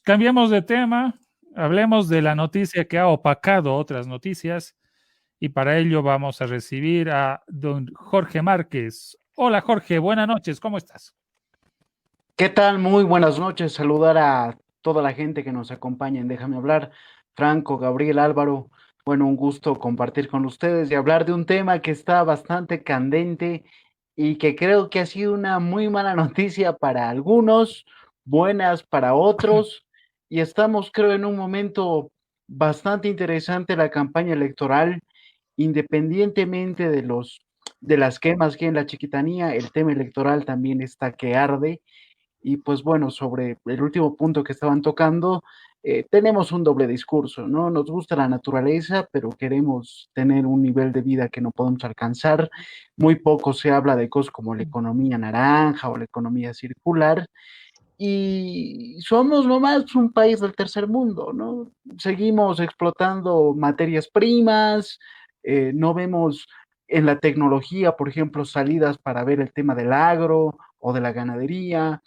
Cambiemos de tema, hablemos de la noticia que ha opacado otras noticias y para ello vamos a recibir a don Jorge Márquez. Hola Jorge, buenas noches, ¿cómo estás? ¿Qué tal? Muy buenas noches. Saludar a toda la gente que nos acompaña en Déjame hablar. Franco, Gabriel, Álvaro. Bueno, un gusto compartir con ustedes y hablar de un tema que está bastante candente y que creo que ha sido una muy mala noticia para algunos, buenas para otros. Y estamos, creo, en un momento bastante interesante la campaña electoral, independientemente de las quemas que hay en la Chiquitanía, el tema electoral también está que arde. Y pues bueno, sobre el último punto que estaban tocando, tenemos un doble discurso, ¿no? Nos gusta la naturaleza, pero queremos tener un nivel de vida que no podemos alcanzar. Muy poco se habla de cosas como la economía naranja o la economía circular. Y somos nomás un país del tercer mundo, ¿no? Seguimos explotando materias primas, no vemos en la tecnología, por ejemplo, salidas para ver el tema del agro o de la ganadería.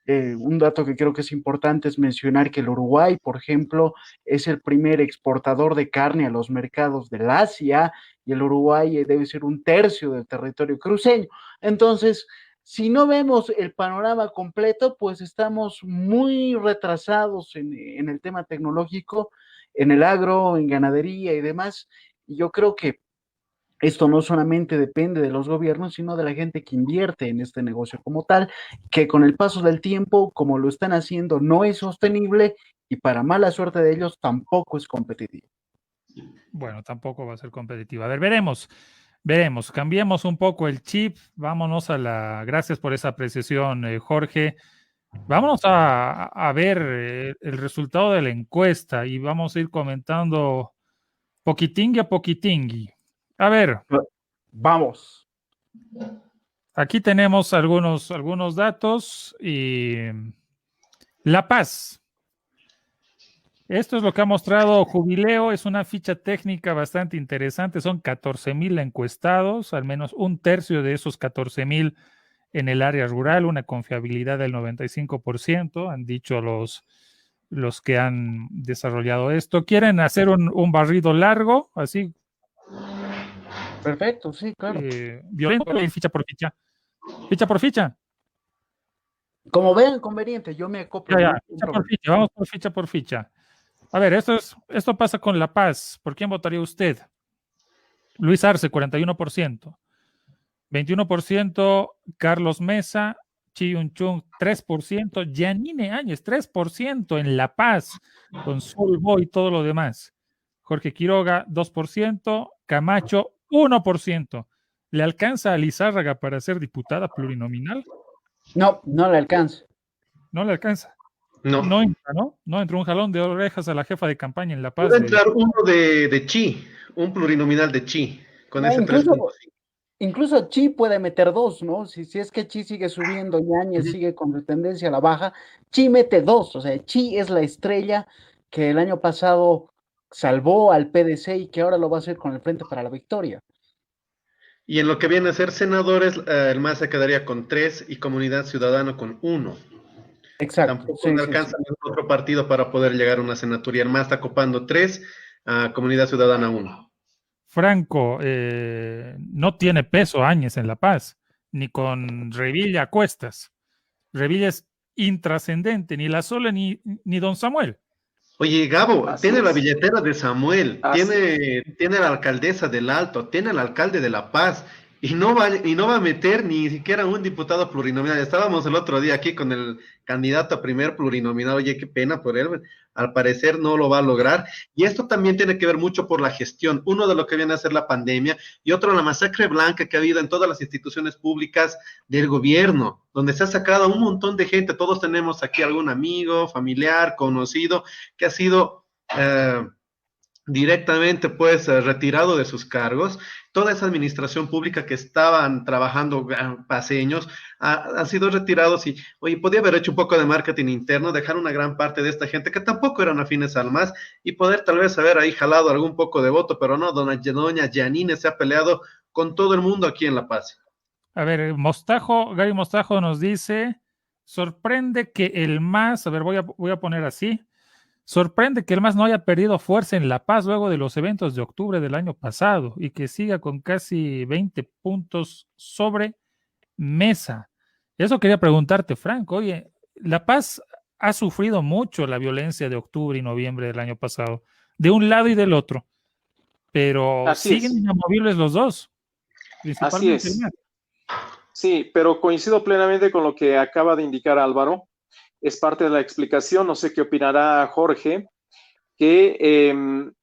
Un dato que creo que es importante es mencionar que el Uruguay, por ejemplo, es el primer exportador de carne a los mercados del Asia y el Uruguay debe ser un tercio del territorio cruceño. Entonces, si no vemos el panorama completo, pues estamos muy retrasados en el tema tecnológico, en el agro, en ganadería y demás. Y yo creo que esto no solamente depende de los gobiernos, sino de la gente que invierte en este negocio como tal, que con el paso del tiempo, como lo están haciendo, no es sostenible y para mala suerte de ellos tampoco es competitivo. Bueno, tampoco va a ser competitiva. A ver, veremos, cambiemos un poco el chip, vámonos a la... Gracias por esa apreciación, Jorge. Vámonos a ver el resultado de la encuesta y vamos a ir comentando poquitingui a poquitingui. A ver, Vamos. aquí tenemos algunos datos y La Paz. Esto es lo que ha mostrado Jubileo, es una ficha técnica bastante interesante, son 14,000 encuestados, al menos un tercio de esos 14,000 en el área rural, una confiabilidad del 95%, han dicho los que han desarrollado esto. ¿Quieren hacer un barrido largo, así, Perfecto, sí, claro. violento, ficha por ficha? Ficha por ficha. Como vean conveniente, yo me acoplo, Ya, no hay ficha por problema. ficha, vamos por ficha por ficha. A ver, esto pasa con La Paz. ¿Por quién votaría usted? Luis Arce, 41%. 21% Carlos Mesa, Chi Yun-chung 3%, Yanine Áñez 3% en La Paz, con Solvo y todo lo demás. Jorge Quiroga 2%, Camacho 1%. ¿Le alcanza a Lizárraga para ser diputada plurinominal? No, no le alcanza. No le alcanza. No. No entra, ¿no? No entra un jalón de orejas a la jefa de campaña en La Paz Puede de... entrar uno de chi, un plurinominal de chi, con No, ese 3.5. incluso Chi puede meter dos, ¿no? Si es que Chi sigue subiendo y Áñez sigue con su tendencia a la baja, Chi mete dos, o sea, Chi es la estrella que el año pasado salvó al PDC y que ahora lo va a hacer con el Frente para la Victoria. Y en lo que viene a ser senadores, el MAS se quedaría con 3 y Comunidad Ciudadana con 1. Exacto, Tampoco sí, le sí, sí. alcanza ningún otro partido para poder llegar a una senaturía. El MAS está copando 3, Comunidad Ciudadana 1. Franco, no tiene peso Áñez en La Paz, ni con Revilla a cuestas. Revilla es intrascendente, ni la Sole ni Don Samuel. Oye, Gabo, Así tiene la es, billetera de Samuel, así es. tiene la alcaldesa del Alto, tiene el alcalde de La Paz, y no va a meter ni siquiera un diputado plurinominal. Estábamos el otro día aquí con el candidato a primer plurinominal, oye, qué pena por él, al parecer no lo va a lograr. Y esto también tiene que ver mucho por la gestión, uno de lo que viene a ser la pandemia y otro la masacre blanca que ha habido en todas las instituciones públicas del gobierno, donde se ha sacado a un montón de gente. Todos tenemos aquí algún amigo, familiar, conocido que ha sido directamente pues retirado de sus cargos. Toda esa administración pública que estaban trabajando paseños han sido retirados y, oye, podía haber hecho un poco de marketing interno, dejar una gran parte de esta gente que tampoco eran afines al MAS y poder tal vez haber ahí jalado algún poco de voto, pero no, doña Janine se ha peleado con todo el mundo aquí en La Paz. A ver, Gary Mostajo nos dice sorprende que el MAS, a ver, voy a poner así, sorprende que el MAS no haya perdido fuerza en La Paz luego de los eventos de octubre del año pasado y que siga con casi 20 puntos sobre Mesa. Eso quería preguntarte, Franco. Oye, La Paz ha sufrido mucho la violencia de octubre y noviembre del año pasado, de un lado y del otro, pero Así siguen es, inamovibles los dos, así principalmente el es. MAS. Sí, pero coincido plenamente con lo que acaba de indicar Álvaro. Es parte de la explicación, no sé qué opinará Jorge, que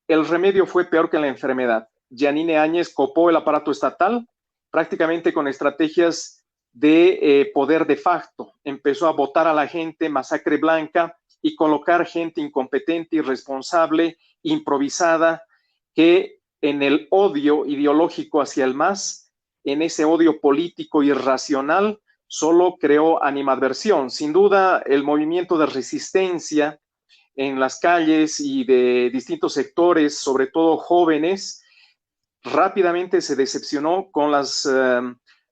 el remedio fue peor que la enfermedad. Yanine Áñez copó el aparato estatal prácticamente con estrategias de poder de facto. Empezó a votar a la gente, masacre blanca, y colocar gente incompetente, irresponsable, improvisada, que en el odio ideológico hacia el MAS, en ese odio político irracional, solo creó animadversión. Sin duda, el movimiento de resistencia en las calles y de distintos sectores, sobre todo jóvenes, rápidamente se decepcionó con las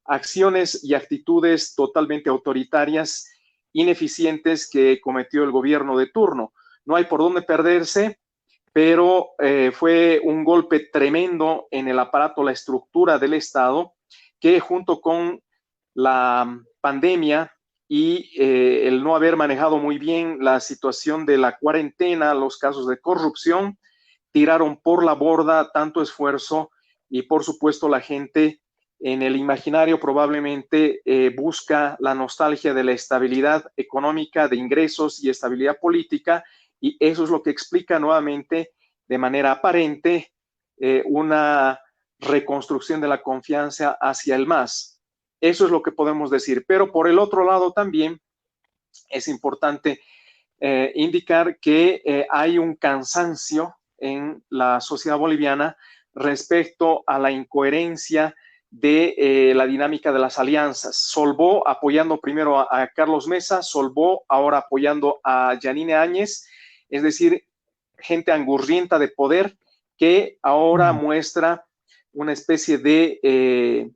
acciones y actitudes totalmente autoritarias, ineficientes que cometió el gobierno de turno. No hay por dónde perderse, pero fue un golpe tremendo en el aparato, la estructura del Estado, que junto con la pandemia y el no haber manejado muy bien la situación de la cuarentena, los casos de corrupción, tiraron por la borda tanto esfuerzo y por supuesto la gente en el imaginario probablemente busca la nostalgia de la estabilidad económica, de ingresos y estabilidad política, y eso es lo que explica nuevamente de manera aparente una reconstrucción de la confianza hacia el MAS. Eso es lo que podemos decir. Pero por el otro lado también es importante indicar que hay un cansancio en la sociedad boliviana respecto a la incoherencia de la dinámica de las alianzas. Solvó apoyando primero a Carlos Mesa, Solvó ahora apoyando a Yanine Áñez, es decir, gente angurrienta de poder que ahora muestra una especie de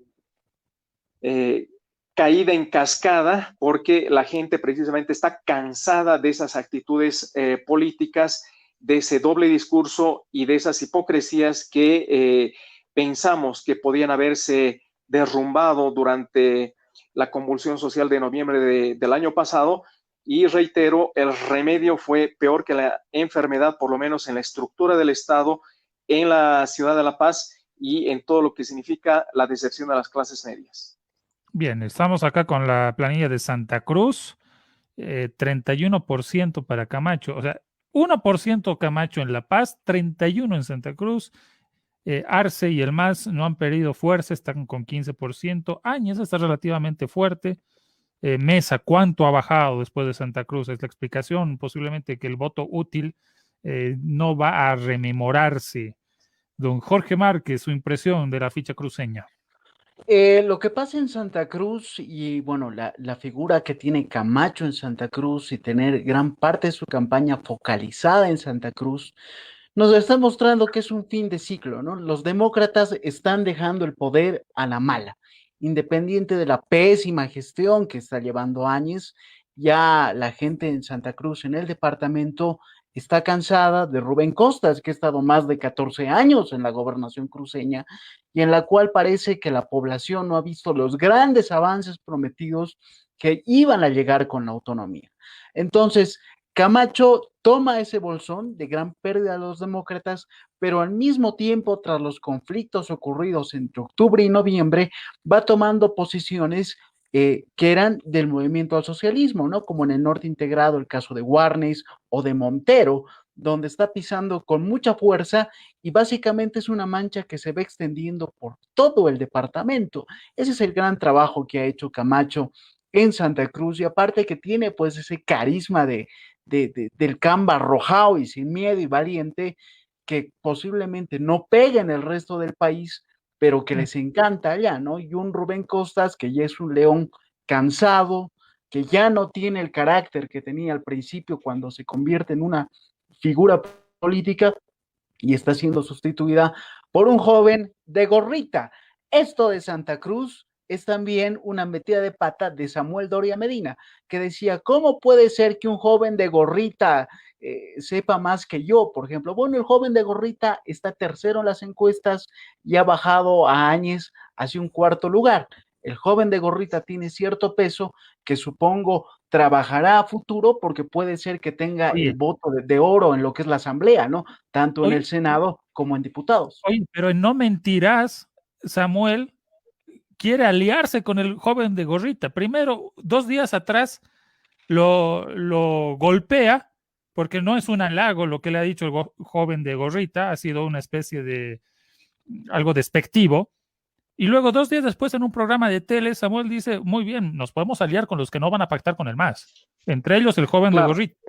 caída en cascada, porque la gente precisamente está cansada de esas actitudes políticas, de ese doble discurso y de esas hipocresías que pensamos que podían haberse derrumbado durante la convulsión social de noviembre del año pasado. Y reitero, el remedio fue peor que la enfermedad, por lo menos en la estructura del Estado, en la ciudad de La Paz y en todo lo que significa la deserción de las clases medias. Bien, estamos acá con la planilla de Santa Cruz, 31% para Camacho, o sea, 1% Camacho en La Paz, 31% en Santa Cruz. Arce y el MAS no han perdido fuerza, están con 15%. Áñez está relativamente fuerte. Mesa, ¿cuánto ha bajado después de Santa Cruz? Es la explicación, posiblemente que el voto útil no va a rememorarse. Don Jorge Márquez, su impresión de la ficha cruceña. Lo que pasa en Santa Cruz y bueno, la figura que tiene Camacho en Santa Cruz y tener gran parte de su campaña focalizada en Santa Cruz, nos está mostrando que es un fin de ciclo, ¿no? Los demócratas están dejando el poder a la mala, independiente de la pésima gestión que está llevando Áñez. Ya la gente en Santa Cruz, en el departamento, está cansada de Rubén Costas, que ha estado más de 14 años en la gobernación cruceña y en la cual parece que la población no ha visto los grandes avances prometidos que iban a llegar con la autonomía. Entonces, Camacho toma ese bolsón de gran pérdida de los demócratas, pero al mismo tiempo, tras los conflictos ocurridos entre octubre y noviembre, va tomando posiciones que eran del movimiento al socialismo, ¿no? Como en el norte integrado, el caso de Warnes o de Montero, donde está pisando con mucha fuerza y básicamente es una mancha que se va extendiendo por todo el departamento. Ese es el gran trabajo que ha hecho Camacho en Santa Cruz y aparte que tiene pues ese carisma del Camba arrojado y sin miedo y valiente que posiblemente no pega en el resto del país, pero que les encanta allá, ¿no? Y un Rubén Costas que ya es un león cansado, que ya no tiene el carácter que tenía al principio cuando se convierte en una figura política y está siendo sustituida por un joven de gorrita. Esto de Santa Cruz es también una metida de pata de Samuel Doria Medina, que decía, ¿cómo puede ser que un joven de gorrita sepa más que yo? Por ejemplo, bueno, el joven de gorrita está tercero en las encuestas y ha bajado a Áñez hacia un cuarto lugar. El joven de gorrita tiene cierto peso que supongo trabajará a futuro porque puede ser que tenga el Oye, voto de oro en lo que es la asamblea, ¿no? Tanto en oye, el Senado como en diputados. oye, pero en No Mentirás, Samuel quiere aliarse con el joven de gorrita. Primero, 2 días atrás lo golpea, porque no es un halago lo que le ha dicho el joven de gorrita, ha sido una especie de algo despectivo. Y luego 2 días después en un programa de tele, Samuel dice, muy bien, nos podemos aliar con los que no van a pactar con el MAS, entre ellos el joven de Claro, gorrita.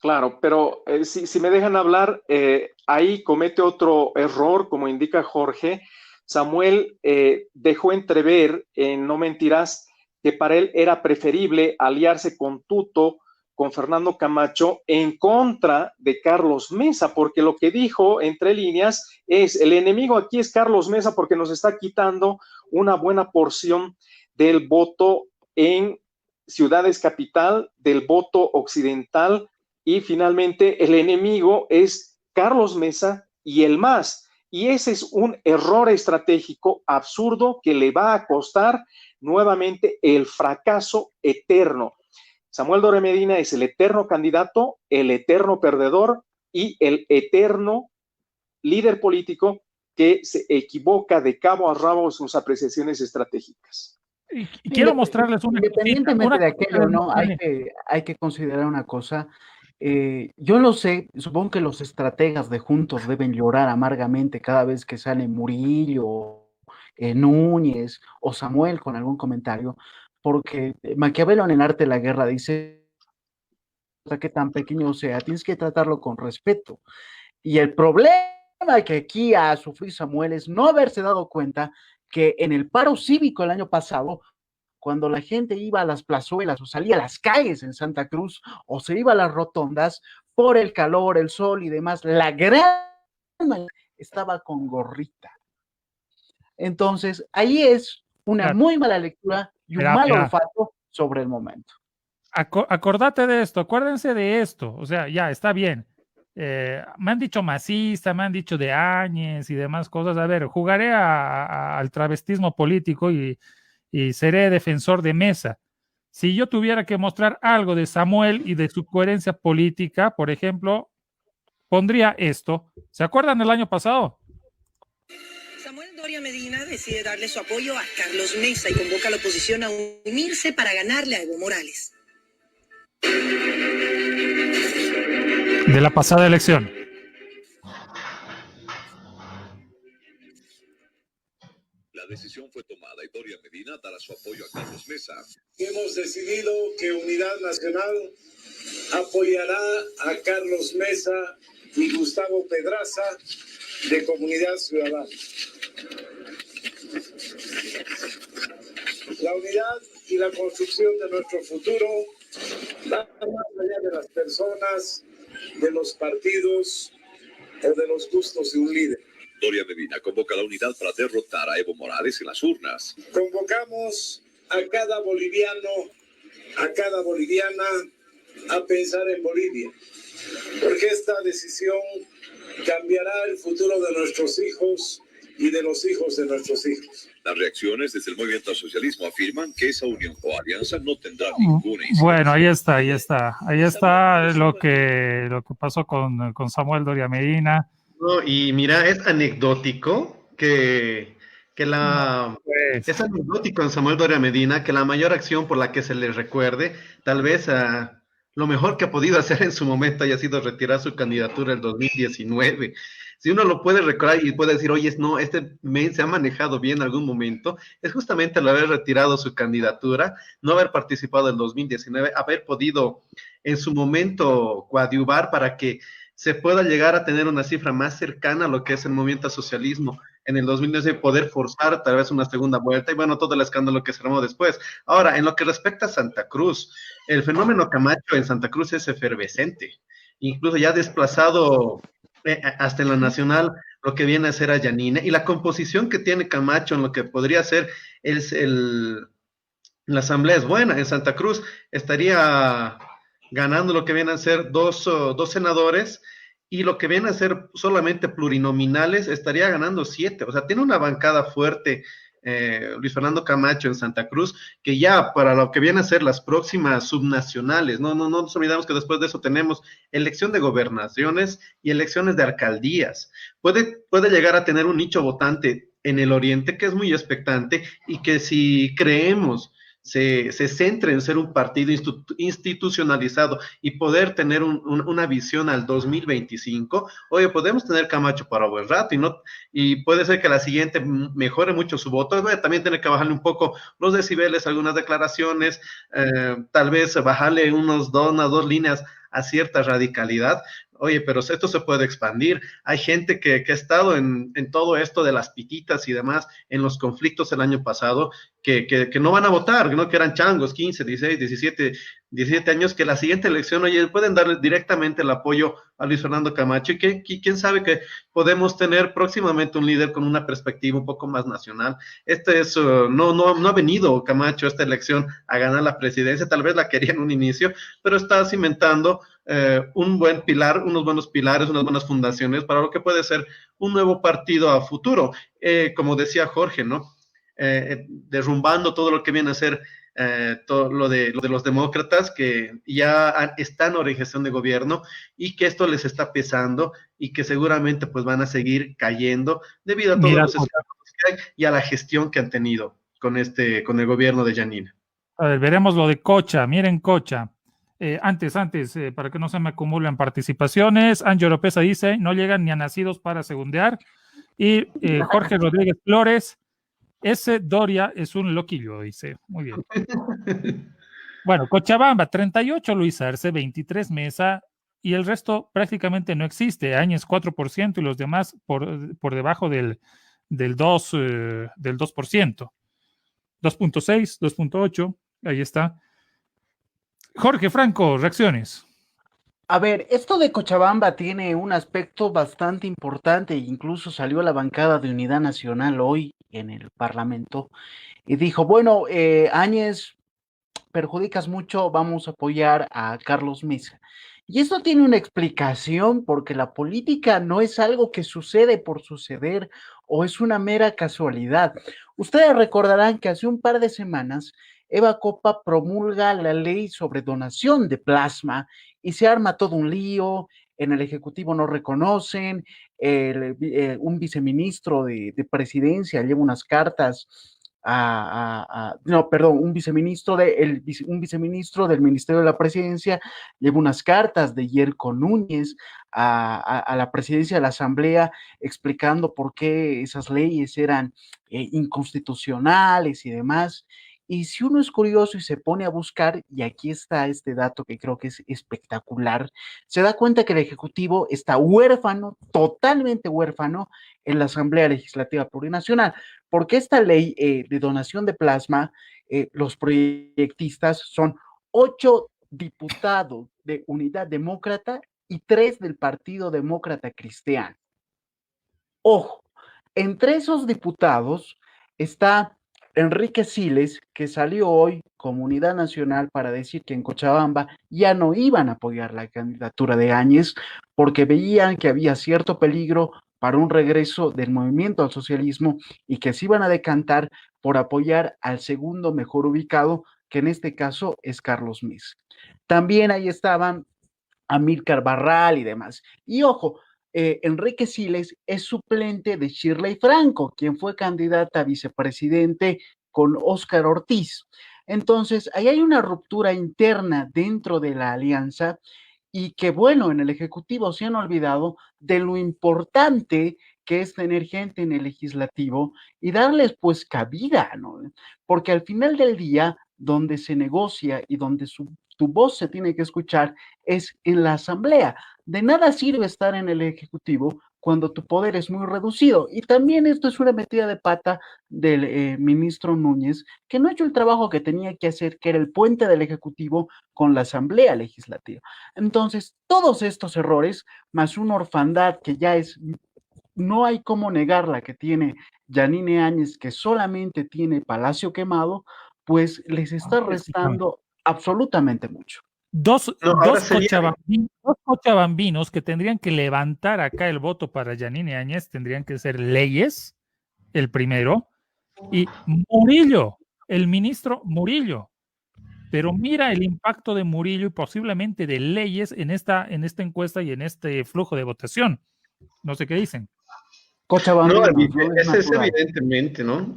claro, pero si me dejan hablar, ahí comete otro error, como indica Jorge. Samuel dejó entrever, No Mentirás, que para él era preferible aliarse con Tuto, con Fernando Camacho, en contra de Carlos Mesa, porque lo que dijo entre líneas es, el enemigo aquí es Carlos Mesa porque nos está quitando una buena porción del voto en ciudades capital, del voto occidental, y finalmente el enemigo es Carlos Mesa y el MAS. Y ese es un error estratégico absurdo que le va a costar nuevamente el fracaso eterno. Samuel Doria Medina es el eterno candidato, el eterno perdedor y el eterno líder político que se equivoca de cabo a rabo en sus apreciaciones estratégicas. Y quiero mostrarles una cosita, Independientemente de aquello, ¿no? Dale. Hay que considerar una cosa. Yo lo sé, supongo que los estrategas de Juntos deben llorar amargamente cada vez que sale Murillo, Núñez o Samuel con algún comentario, porque Maquiavelo en el arte de la guerra dice que tan pequeño sea, tienes que tratarlo con respeto. Y el problema que aquí ha sufrido Samuel es no haberse dado cuenta que en el paro cívico el año pasado, cuando la gente iba a las plazuelas o salía a las calles en Santa Cruz o se iba a las rotondas por el calor, el sol y demás, la gran mayoría estaba con gorrita. Entonces, ahí es una Claro, muy mala lectura y un mal mira, olfato sobre el momento. acordate de esto, acuérdense de esto, o sea, ya está bien. Me han dicho masista, me han dicho de Áñez y demás cosas. A ver, jugaré al travestismo político y seré defensor de Mesa. Si yo tuviera que mostrar algo de Samuel y de su coherencia política, por ejemplo, pondría esto. ¿Se acuerdan del año pasado? Samuel Doria Medina decide darle su apoyo a Carlos Mesa y convoca a la oposición a unirse para ganarle a Evo Morales. De la pasada elección. La decisión fue tomada y Doria Medina dará su apoyo a Carlos Mesa. Hemos decidido que Unidad Nacional apoyará a Carlos Mesa y Gustavo Pedraza de Comunidad Ciudadana. La unidad y la construcción de nuestro futuro va más allá de las personas, de los partidos o de los gustos de un líder. Doria Medina convoca a la unidad para derrotar a Evo Morales en las urnas. Convocamos a cada boliviano, a cada boliviana a pensar en Bolivia, porque esta decisión cambiará el futuro de nuestros hijos y de los hijos de nuestros hijos. Las reacciones desde el movimiento al socialismo afirman que esa unión o alianza no tendrá ninguna incidencia. Bueno, ahí está lo que pasó con Samuel Doria Medina. No, y mira, es anecdótico Pues, es anecdótico en Samuel Doria Medina que la mayor acción por la que se le recuerde, tal vez lo mejor que ha podido hacer en su momento haya sido retirar su candidatura en 2019. Si uno lo puede recordar y puede decir, oye, no, este men se ha manejado bien en algún momento, es justamente el haber retirado su candidatura, no haber participado en 2019, haber podido en su momento coadyuvar para que se pueda llegar a tener una cifra más cercana a lo que es el movimiento al socialismo en el 2019, poder forzar tal vez una segunda vuelta y bueno, todo el escándalo que se armó después. Ahora, en lo que respecta a Santa Cruz, el fenómeno Camacho en Santa Cruz es efervescente, incluso ya desplazado hasta en la nacional lo que viene a ser a Yanine y la composición que tiene Camacho en lo que podría ser la asamblea es buena. En Santa Cruz estaría ganando lo que vienen a ser dos senadores y lo que viene a ser solamente plurinominales estaría ganando 7. O sea, tiene una bancada fuerte Luis Fernando Camacho en Santa Cruz, que ya para lo que viene a ser las próximas subnacionales, no nos olvidamos que después de eso tenemos elección de gobernaciones y elecciones de alcaldías. Puede llegar a tener un nicho votante en el oriente que es muy expectante y que si creemos se centre en ser un partido institucionalizado y poder tener una visión al 2025, oye, podemos tener Camacho para buen rato y puede ser que la siguiente mejore mucho su voto. También tiene que bajarle un poco los decibeles, algunas declaraciones, tal vez bajarle una o dos líneas a cierta radicalidad. Oye, pero esto se puede expandir. Hay gente que ha estado en todo esto de las pititas y demás, en los conflictos el año pasado, que no van a votar, ¿no? Que eran changos, 15, 16, 17 años, que la siguiente elección, oye, pueden darle directamente el apoyo a Luis Fernando Camacho y que quién sabe que podemos tener próximamente un líder con una perspectiva un poco más nacional. No ha venido Camacho a esta elección a ganar la presidencia, tal vez la quería en un inicio, pero está cimentando un buen pilar, unos buenos pilares, unas buenas fundaciones para lo que puede ser un nuevo partido a futuro. Como decía Jorge, ¿no? Derrumbando todo lo que viene a ser todo lo de los demócratas que ya están en gestión de gobierno y que esto les está pesando y que seguramente pues van a seguir cayendo debido a todos los escándalos que hay y a la gestión que han tenido con el gobierno de Yanine. A ver, veremos lo de Cocha. Miren, Cocha. Antes, para que no se me acumulen participaciones, Ángel Oropesa dice, no llegan ni a nacidos para segundear. Y Jorge Rodríguez Flores, ese Doria es un loquillo, dice. Muy bien. Bueno, Cochabamba, 38 Luis Arce, 23 Mesa, y el resto prácticamente no existe. Áñez 4% y los demás por debajo del 2%. 2.6, 2.8, ahí está. Jorge Franco, reacciones. A ver, esto de Cochabamba tiene un aspecto bastante importante, incluso salió la bancada de Unidad Nacional hoy en el Parlamento y dijo, bueno, Áñez, perjudicas mucho, vamos a apoyar a Carlos Mesa. Y esto tiene una explicación porque la política no es algo que sucede por suceder o es una mera casualidad. Ustedes recordarán que hace un par de semanas Eva Copa promulga la ley sobre donación de plasma y se arma todo un lío, en el Ejecutivo no reconocen, un viceministro de presidencia lleva unas cartas un viceministro del Ministerio de la Presidencia lleva unas cartas de Yerko Núñez a la presidencia de la Asamblea explicando por qué esas leyes eran inconstitucionales y demás. Y si uno es curioso y se pone a buscar, y aquí está este dato que creo que es espectacular, se da cuenta que el Ejecutivo está huérfano, totalmente huérfano, en la Asamblea Legislativa Plurinacional, porque esta ley de donación de plasma, los proyectistas son 8 diputados de Unidad Demócrata y 3 del Partido Demócrata Cristiano. Ojo, entre esos diputados está Enrique Siles, que salió hoy como Unidad Nacional para decir que en Cochabamba ya no iban a apoyar la candidatura de Áñez porque veían que había cierto peligro para un regreso del movimiento al socialismo y que se iban a decantar por apoyar al segundo mejor ubicado, que en este caso es Carlos Mesa. También ahí estaban Amílcar Barral y demás. Y ojo, Enrique Siles es suplente de Shirley Franco, quien fue candidata a vicepresidente con Óscar Ortiz. Entonces, ahí hay una ruptura interna dentro de la alianza y que, bueno, en el Ejecutivo se han olvidado de lo importante que es tener gente en el Legislativo y darles pues cabida, ¿no? Porque al final del día, donde se negocia y donde tu voz se tiene que escuchar es en la Asamblea. De nada sirve estar en el Ejecutivo cuando tu poder es muy reducido. Y también esto es una metida de pata del ministro Núñez, que no ha hecho el trabajo que tenía que hacer, que era el puente del Ejecutivo con la Asamblea Legislativa. Entonces, todos estos errores, más una orfandad que ya es no hay cómo negar la que tiene Yanine Áñez, que solamente tiene Palacio Quemado, pues les está restando absolutamente mucho. Dos sería... cochabambinos que tendrían que levantar acá el voto para Yanine Áñez tendrían que ser Leyes, el primero, y Murillo, el ministro Murillo. Pero mira el impacto de Murillo y posiblemente de Leyes en esta encuesta y en este flujo de votación. No sé qué dicen. Cochabamba, ese es evidentemente, ¿no?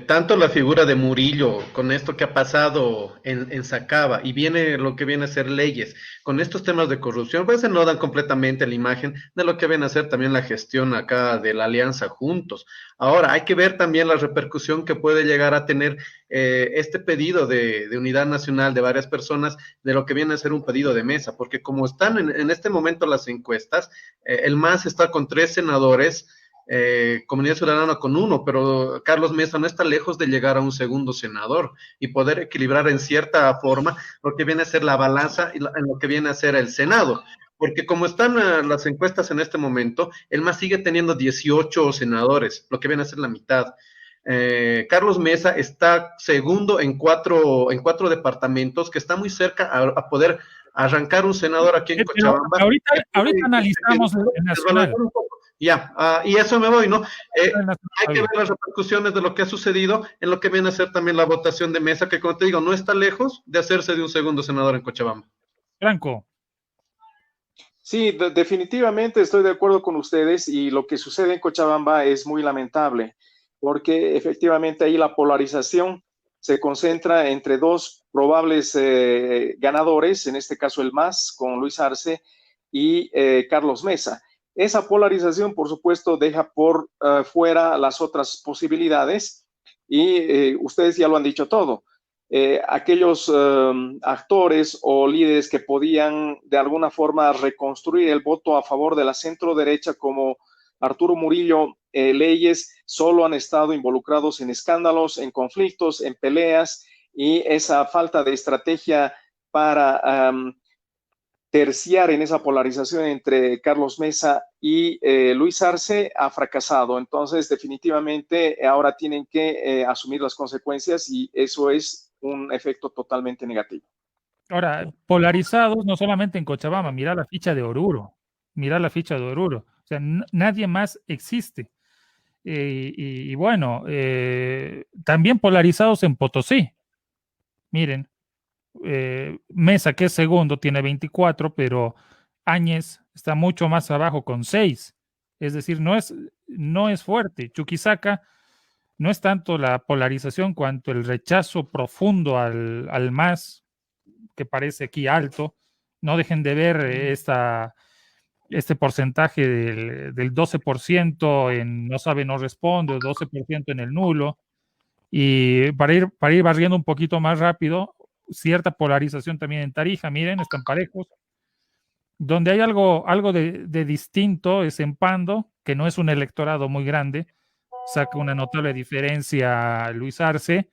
Tanto la figura de Murillo, con esto que ha pasado en Sacaba, y viene lo que viene a ser Leyes, con estos temas de corrupción, pues se no dan completamente la imagen de lo que viene a ser también la gestión acá de la alianza Juntos. Ahora, hay que ver también la repercusión que puede llegar a tener este pedido de unidad nacional de varias personas, de lo que viene a ser un pedido de mesa, porque como están en este momento las encuestas, el MAS está con 3 senadores, Comunidad Ciudadana con 1, pero Carlos Mesa no está lejos de llegar a un segundo senador y poder equilibrar en cierta forma lo que viene a ser la balanza en lo que viene a ser el Senado. Porque como están las encuestas en este momento, el MAS sigue teniendo 18 senadores, lo que viene a ser la mitad. Carlos Mesa está segundo en cuatro departamentos, que está muy cerca a poder arrancar un senador aquí en Cochabamba. Ahorita analizamos el nacional. Ya, y eso me voy, ¿no? Hay que ver las repercusiones de lo que ha sucedido en lo que viene a ser también la votación de Mesa, que como te digo, no está lejos de hacerse de un segundo senador en Cochabamba. Franco. Sí, definitivamente estoy de acuerdo con ustedes, y lo que sucede en Cochabamba es muy lamentable, porque efectivamente ahí la polarización se concentra entre dos probables ganadores, en este caso el MAS con Luis Arce y Carlos Mesa. Esa polarización, por supuesto, deja por fuera las otras posibilidades, y ustedes ya lo han dicho todo. Aquellos actores o líderes que podían de alguna forma reconstruir el voto a favor de la centro derecha, como Arturo Murillo, Leyes, solo han estado involucrados en escándalos, en conflictos, en peleas, y esa falta de estrategia para terciar en esa polarización entre Carlos Mesa y Luis Arce ha fracasado. Entonces, definitivamente, ahora tienen que asumir las consecuencias, y eso es un efecto totalmente negativo. Ahora, polarizados no solamente en Cochabamba, mira la ficha de Oruro. O sea, nadie más existe. Y bueno, también polarizados en Potosí. Miren, Mesa, que es segundo, tiene 24, pero Áñez está mucho más abajo con 6. Es decir, no es fuerte. Chuquisaca no es tanto la polarización cuanto el rechazo profundo al MAS, que parece aquí alto. No dejen de ver este porcentaje del 12% en no sabe, no responde, 12% en el nulo. Y para ir barriendo un poquito más rápido, cierta polarización también en Tarija, miren, están parejos. Donde hay algo de distinto es en Pando, que no es un electorado muy grande, saca una notable diferencia Luis Arce,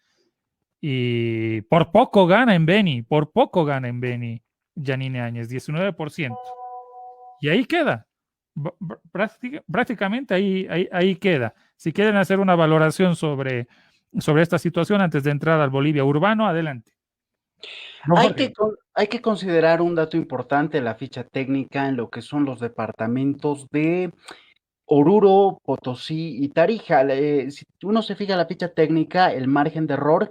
y por poco gana en Beni, Yanine Áñez, 19%. Y ahí queda, prácticamente ahí queda. Si quieren hacer una valoración sobre esta situación antes de entrar al Bolivia urbano, adelante. Hay que considerar un dato importante, la ficha técnica en lo que son los departamentos de Oruro, Potosí y Tarija. Si uno se fija en la ficha técnica, el margen de error,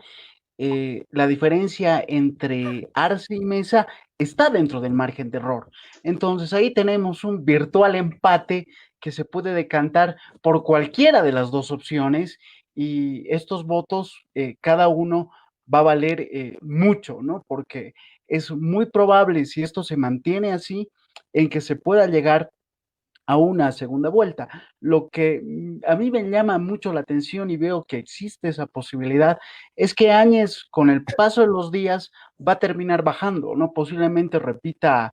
la diferencia entre Arce y Mesa está dentro del margen de error. Entonces ahí tenemos un virtual empate que se puede decantar por cualquiera de las dos opciones, y estos votos, cada uno va a valer mucho, ¿no? Porque es muy probable, si esto se mantiene así, en que se pueda llegar a una segunda vuelta. Lo que a mí me llama mucho la atención y veo que existe esa posibilidad es que Áñez, con el paso de los días, va a terminar bajando, ¿no? Posiblemente repita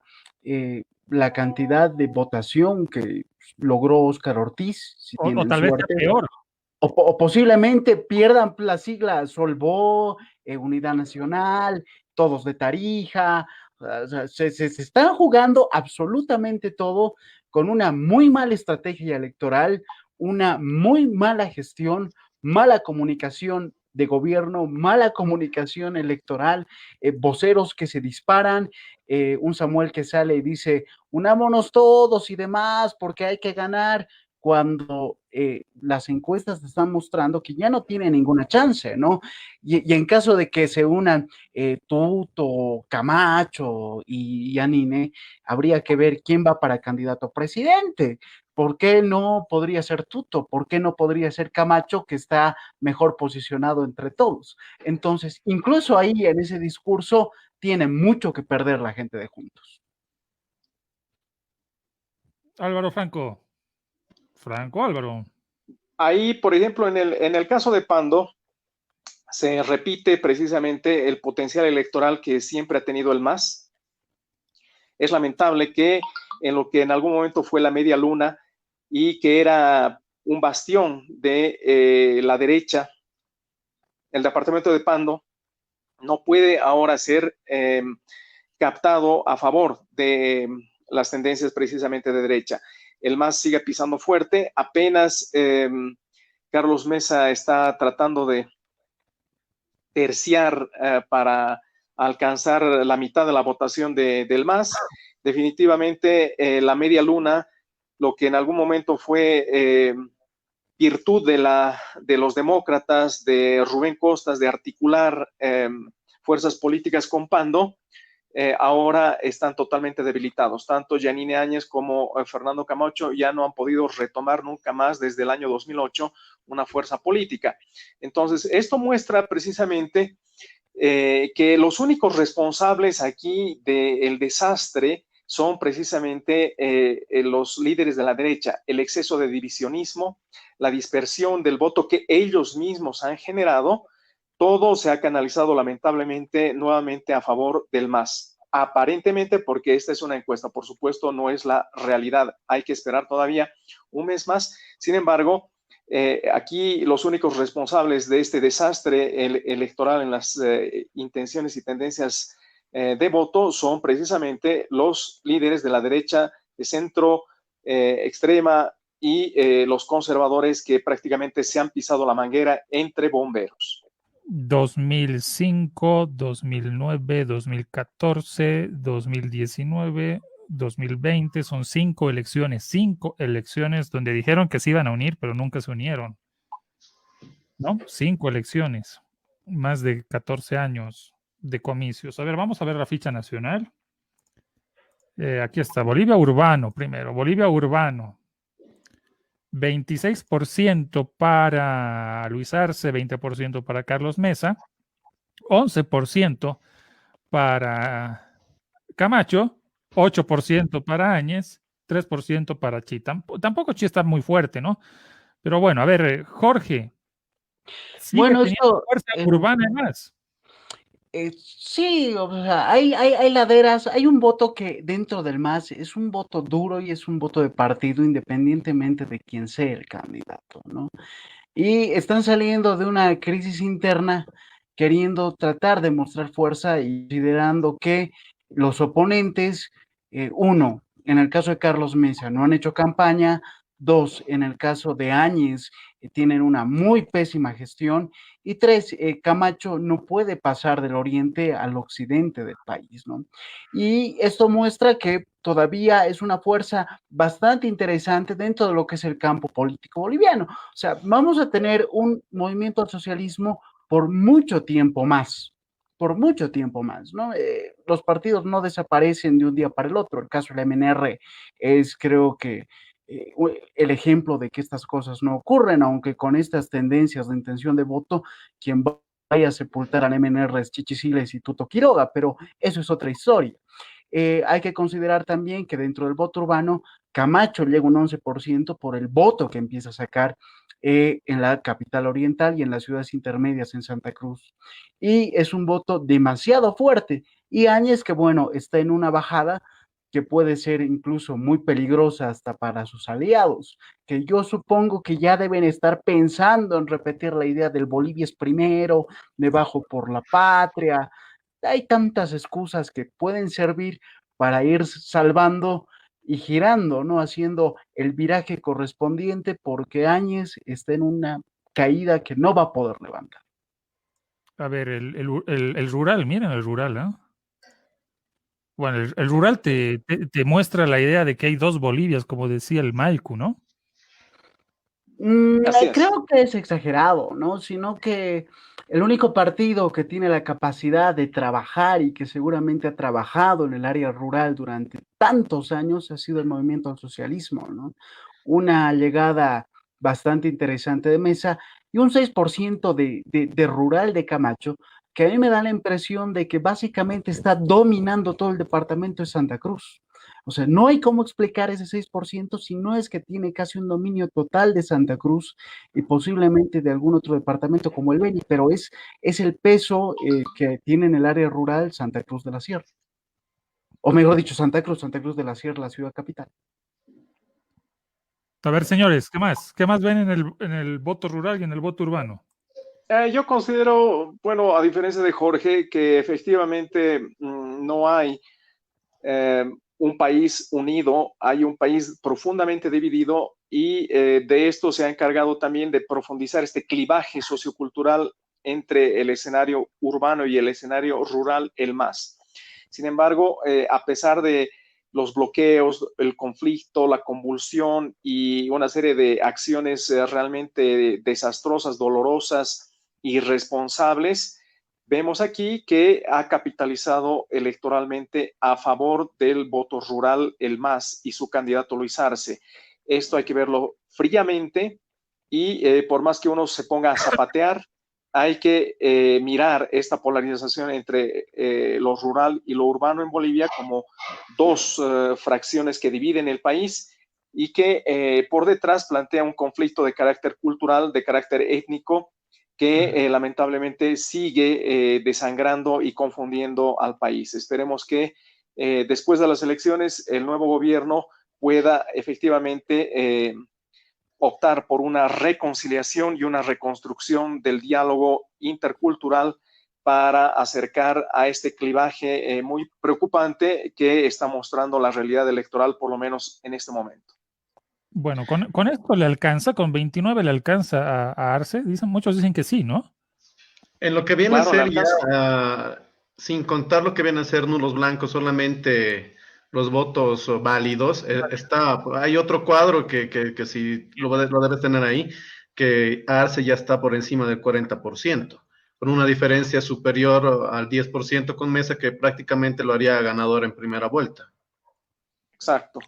la cantidad de votación que logró Óscar Ortiz, si o tal vez sea peor. O posiblemente pierdan la sigla Solvó, Unidad Nacional, todos de Tarija. O sea, se están jugando absolutamente todo, con una muy mala estrategia electoral, una muy mala gestión, mala comunicación de gobierno, mala comunicación electoral, voceros que se disparan, un Samuel que sale y dice, unámonos todos y demás, porque hay que ganar, cuando las encuestas están mostrando que ya no tiene ninguna chance, ¿no? Y en caso de que se unan Tuto, Camacho y Yanine, habría que ver quién va para candidato a presidente. ¿Por qué no podría ser Tuto? ¿Por qué no podría ser Camacho, que está mejor posicionado entre todos? Entonces, incluso ahí en ese discurso tiene mucho que perder la gente de Juntos. Álvaro Franco. Franco Álvaro. Ahí, por ejemplo, en el caso de Pando, se repite precisamente el potencial electoral que siempre ha tenido el MAS. Es lamentable que en lo que en algún momento fue la media luna y que era un bastión de la derecha, el departamento de Pando no puede ahora ser captado a favor de las tendencias precisamente de derecha. El MAS sigue pisando fuerte, apenas Carlos Mesa está tratando de terciar para alcanzar la mitad de la votación del MAS. Definitivamente la media luna, lo que en algún momento fue virtud de los demócratas, de Rubén Costas, de articular fuerzas políticas con Pando, ahora están totalmente debilitados. Tanto Yanine Áñez como Fernando Camacho ya no han podido retomar nunca más desde el año 2008 una fuerza política. Entonces, esto muestra precisamente que los únicos responsables aquí del desastre son precisamente los líderes de la derecha, el exceso de divisionismo, la dispersión del voto que ellos mismos han generado. Todo se ha canalizado lamentablemente nuevamente a favor del MAS. Aparentemente, porque esta es una encuesta, por supuesto no es la realidad, hay que esperar todavía un mes más. Sin embargo, aquí los únicos responsables de este desastre electoral en las intenciones y tendencias de voto son precisamente los líderes de la derecha, de centro, extrema y los conservadores que prácticamente se han pisado la manguera entre bomberos. 2005, 2009, 2014, 2019, 2020, son 5 elecciones donde dijeron que se iban a unir, pero nunca se unieron, ¿no? 5 elecciones, más de 14 años de comicios. A ver, vamos a ver la ficha nacional. Aquí está, Bolivia Urbano primero, Bolivia Urbano. 26% para Luis Arce, 20% para Carlos Mesa, 11% para Camacho, 8% para Áñez, 3% para Chi. Tampoco Chi está muy fuerte, ¿no? Pero bueno, a ver, Jorge. ¿Sigue teniendo fuerza urbana más? Sí, o sea, hay laderas, hay un voto que dentro del MAS es un voto duro y es un voto de partido independientemente de quién sea el candidato, ¿no? Y están saliendo de una crisis interna queriendo tratar de mostrar fuerza y considerando que los oponentes, uno, en el caso de Carlos Mesa, no han hecho campaña, dos, en el caso de Áñez, tienen una muy pésima gestión, y tres, Camacho no puede pasar del oriente al occidente del país, ¿no? Y esto muestra que todavía es una fuerza bastante interesante dentro de lo que es el campo político boliviano. O sea, vamos a tener un movimiento al socialismo por mucho tiempo más, ¿no? Los partidos no desaparecen de un día para el otro. El caso del MNR es, creo que, el ejemplo de que estas cosas no ocurren, aunque con estas tendencias de intención de voto, quien vaya a sepultar al MNR es Chichisiles y Tuto Quiroga, pero eso es otra historia. Hay que considerar también que dentro del voto urbano, Camacho llega un 11% por el voto que empieza a sacar en la capital oriental y en las ciudades intermedias en Santa Cruz. Y es un voto demasiado fuerte. Y Áñez, que bueno, está en una bajada que puede ser incluso muy peligrosa hasta para sus aliados, que yo supongo que ya deben estar pensando en repetir la idea del Bolivia es primero, de Bajo por la Patria. Hay tantas excusas que pueden servir para ir salvando y girando, ¿no? Haciendo el viraje correspondiente porque Áñez está en una caída que no va a poder levantar. A ver, el rural, miren el rural, ¿no? Bueno, el rural te muestra la idea de que hay dos Bolivias, como decía el Maiku, ¿no? Así es. Creo que es exagerado, ¿no? Sino que el único partido que tiene la capacidad de trabajar y que seguramente ha trabajado en el área rural durante tantos años ha sido el movimiento al socialismo, ¿no? Una llegada bastante interesante de Mesa y un 6% de rural de Camacho, que a mí me da la impresión de que básicamente está dominando todo el departamento de Santa Cruz. O sea, no hay cómo explicar ese 6% si no es que tiene casi un dominio total de Santa Cruz y posiblemente de algún otro departamento como el Beni, pero es el peso que tiene en el área rural Santa Cruz de la Sierra. O mejor dicho, Santa Cruz de la Sierra, la ciudad capital. A ver, señores, ¿qué más? ¿Qué más ven en el voto rural y en el voto urbano? Yo considero, bueno, a diferencia de Jorge, que efectivamente no hay un país unido, hay un país profundamente dividido y de esto se ha encargado también de profundizar este clivaje sociocultural entre el escenario urbano y el escenario rural, el MAS. Sin embargo, a pesar de los bloqueos, el conflicto, la convulsión y una serie de acciones realmente desastrosas, dolorosas, irresponsables, vemos aquí que ha capitalizado electoralmente a favor del voto rural el MAS y su candidato Luis Arce. Esto hay que verlo fríamente y por más que uno se ponga a zapatear, hay que mirar esta polarización entre lo rural y lo urbano en Bolivia como dos fracciones que dividen el país y que por detrás plantea un conflicto de carácter cultural, de carácter étnico, que lamentablemente sigue desangrando y confundiendo al país. Esperemos que después de las elecciones el nuevo gobierno pueda efectivamente optar por una reconciliación y una reconstrucción del diálogo intercultural para acercar a este clivaje muy preocupante que está mostrando la realidad electoral, por lo menos en este momento. Bueno, con esto le alcanza, con 29 le alcanza a Arce. Muchos dicen que sí, ¿no? En lo que viene Claro, a ser ya, sin contar lo que vienen a ser nulos blancos, solamente los votos válidos, hay otro cuadro que si lo debes tener ahí, que Arce ya está por encima del 40%, con una diferencia superior al 10% con Mesa, que prácticamente lo haría ganador en primera vuelta. Exacto.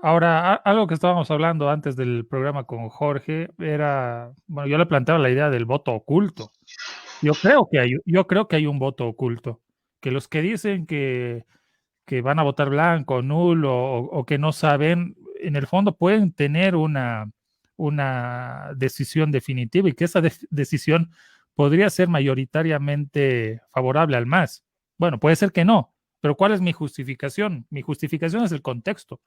Ahora, algo que estábamos hablando antes del programa con Jorge era, bueno, yo le planteaba la idea del voto oculto. Yo creo que hay un voto oculto, que los que dicen que van a votar blanco, nulo o que no saben, en el fondo pueden tener una decisión definitiva y que esa decisión podría ser mayoritariamente favorable al MAS. Bueno, puede ser que no, pero ¿cuál es mi justificación? Mi justificación es el contexto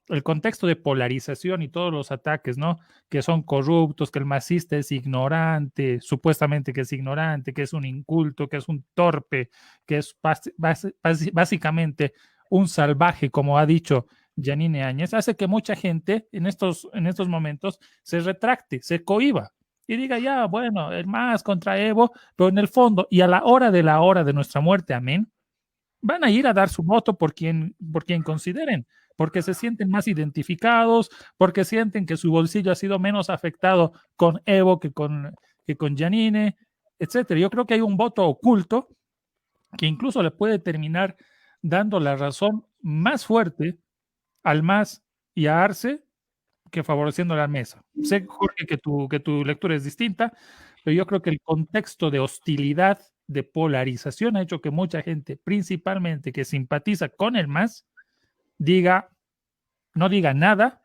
de polarización y todos los ataques, ¿no? Que son corruptos, que el masista es ignorante, supuestamente que es ignorante, que es un inculto, que es un torpe, que es básicamente un salvaje, como ha dicho Yanine Áñez, hace que mucha gente en estos momentos se retracte, se cohiba y diga, ya, bueno, el MAS contra Evo, pero en el fondo y a la hora de nuestra muerte, amén, van a ir a dar su voto por quien consideren, porque se sienten más identificados, porque sienten que su bolsillo ha sido menos afectado con Evo que con Yanine, etcétera. Yo creo que hay un voto oculto que incluso le puede terminar dando la razón más fuerte al MAS y a Arce que favoreciendo la mesa. Sé, Jorge, que tu lectura es distinta, pero yo creo que el contexto de hostilidad, de polarización, ha hecho que mucha gente, principalmente que simpatiza con el MAS, no diga nada,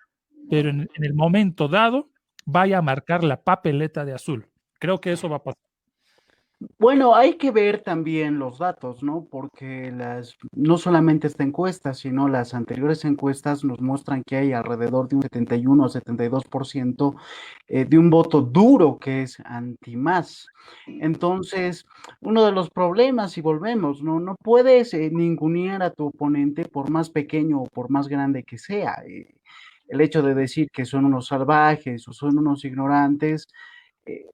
pero en el momento dado vaya a marcar la papeleta de azul. Creo que eso va a pasar. Bueno, hay que ver también los datos, ¿no? Porque no solamente esta encuesta, sino las anteriores encuestas nos muestran que hay alrededor de un 71 o 72% de un voto duro que es anti-más. Entonces, uno de los problemas, si volvemos, no puedes ningunear a tu oponente por más pequeño o por más grande que sea. El hecho de decir que son unos salvajes o son unos ignorantes, eh,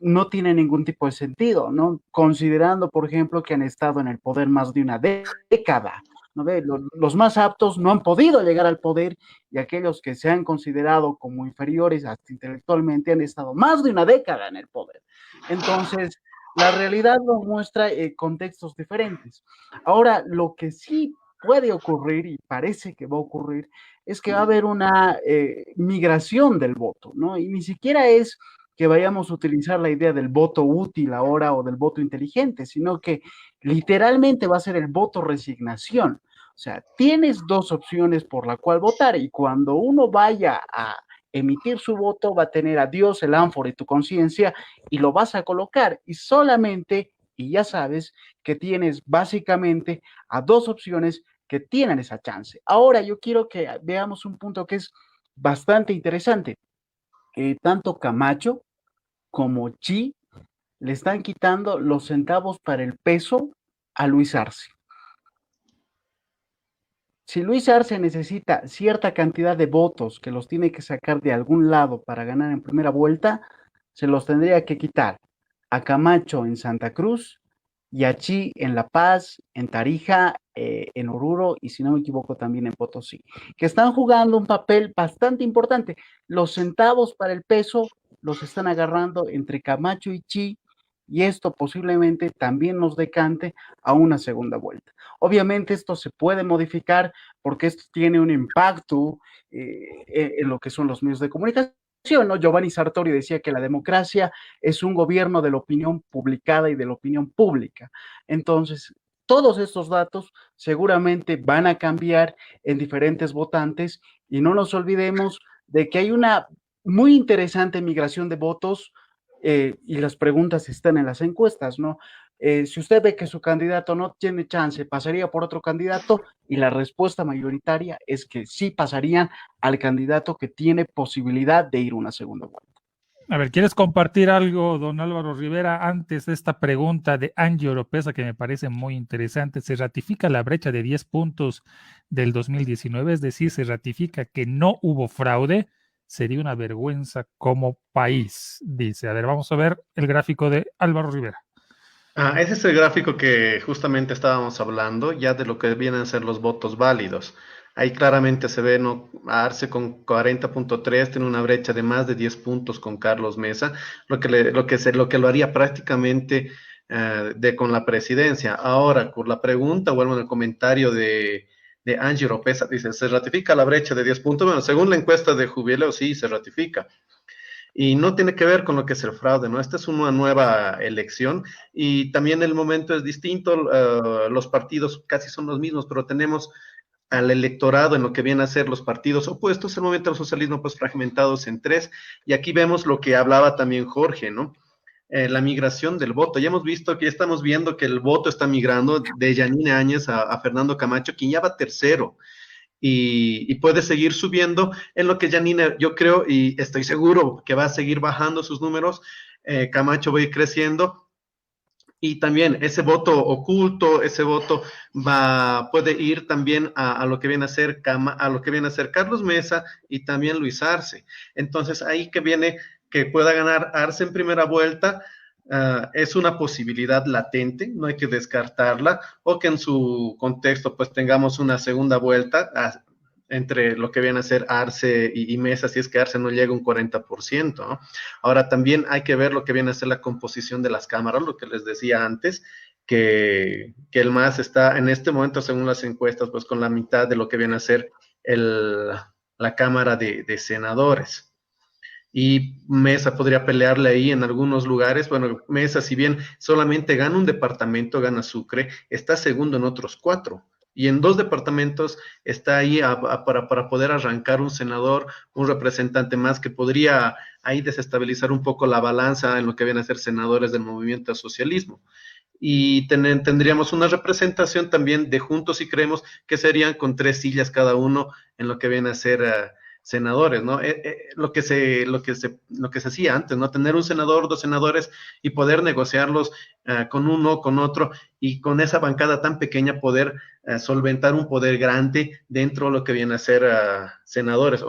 no tiene ningún tipo de sentido, ¿no? Considerando, por ejemplo, que han estado en el poder más de una década, ¿no ve? Los más aptos no han podido llegar al poder y aquellos que se han considerado como inferiores hasta intelectualmente han estado más de una década en el poder. Entonces, la realidad nos muestra contextos diferentes. Ahora, lo que sí puede ocurrir y parece que va a ocurrir es que va a haber una migración del voto, ¿no? Y ni siquiera es que vayamos a utilizar la idea del voto útil ahora o del voto inteligente, sino que literalmente va a ser el voto resignación. O sea, tienes dos opciones por la cual votar y cuando uno vaya a emitir su voto va a tener a Dios, el ánfora y tu conciencia y lo vas a colocar y solamente, y ya sabes que tienes básicamente a dos opciones que tienen esa chance. Ahora yo quiero que veamos un punto que es bastante interesante. Tanto Camacho como Chi le están quitando los centavos para el peso a Luis Arce. Si Luis Arce necesita cierta cantidad de votos que los tiene que sacar de algún lado para ganar en primera vuelta, se los tendría que quitar a Camacho en Santa Cruz y a Chi en La Paz, en Tarija, en Oruro y si no me equivoco también en Potosí, que están jugando un papel bastante importante. Los centavos para el peso los están agarrando entre Camacho y Chi y esto posiblemente también nos decante a una segunda vuelta. Obviamente esto se puede modificar porque esto tiene un impacto en lo que son los medios de comunicación, ¿no? Giovanni Sartori decía que la democracia es un gobierno de la opinión publicada y de la opinión pública. Entonces, todos estos datos seguramente van a cambiar en diferentes votantes y no nos olvidemos de que hay una muy interesante migración de votos y las preguntas están en las encuestas, ¿no? Si usted ve que su candidato no tiene chance, pasaría por otro candidato y la respuesta mayoritaria es que sí pasarían al candidato que tiene posibilidad de ir una segunda vuelta. A ver, ¿quieres compartir algo, don Álvaro Rivera, antes de esta pregunta de Angie Oropesa que me parece muy interesante? ¿Se ratifica la brecha de 10 puntos del 2019? Es decir, ¿se ratifica que no hubo fraude? Sería una vergüenza como país, dice. A ver, vamos a ver el gráfico de Álvaro Rivera. Ese es el gráfico que justamente estábamos hablando, ya de lo que vienen a ser los votos válidos. Ahí claramente se ve, ¿no? Arce con 40.3 tiene una brecha de más de 10 puntos con Carlos Mesa, lo que lo haría prácticamente con la presidencia. Ahora, con la pregunta, vuelvo en el comentario de Angie Oropesa, dice, ¿se ratifica la brecha de 10 puntos? Bueno, según la encuesta de Jubileo, sí, se ratifica. Y no tiene que ver con lo que es el fraude, ¿no? Esta es una nueva elección y también el momento es distinto, los partidos casi son los mismos, pero tenemos al electorado en lo que viene a ser los partidos opuestos, el momento del socialismo pues fragmentados en tres, y aquí vemos lo que hablaba también Jorge, ¿no? La migración del voto. Ya hemos visto que ya estamos viendo que el voto está migrando de Yanine Áñez a Fernando Camacho, quien ya va tercero. Y puede seguir subiendo en lo que Yanine, yo creo y estoy seguro que va a seguir bajando sus números, Camacho va a ir creciendo y también ese voto oculto, ese voto puede ir también a lo que viene a ser Carlos Mesa y también Luis Arce. Entonces ahí que viene que pueda ganar Arce en primera vuelta. Es una posibilidad latente, no hay que descartarla, o que en su contexto pues tengamos una segunda vuelta entre lo que viene a ser Arce y Mesa, si es que Arce no llega a un 40%, ¿no? Ahora también hay que ver lo que viene a ser la composición de las cámaras, lo que les decía antes, que el MAS está en este momento, según las encuestas, pues con la mitad de lo que viene a ser la Cámara de Senadores. Y Mesa podría pelearle ahí en algunos lugares. Bueno, Mesa, si bien solamente gana un departamento, gana Sucre, está segundo en otros 4. Y en 2 departamentos está ahí para poder arrancar un senador, un representante más que podría ahí desestabilizar un poco la balanza en lo que vienen a ser senadores del movimiento al socialismo. Y tendríamos una representación también de Juntos y Creemos, que serían con 3 sillas cada uno en lo que viene a ser senadores, ¿no? Lo que se hacía antes, ¿no? Tener un senador, 2 senadores y poder negociarlos con uno, con otro, y con esa bancada tan pequeña poder solventar un poder grande dentro de lo que viene a ser senadores,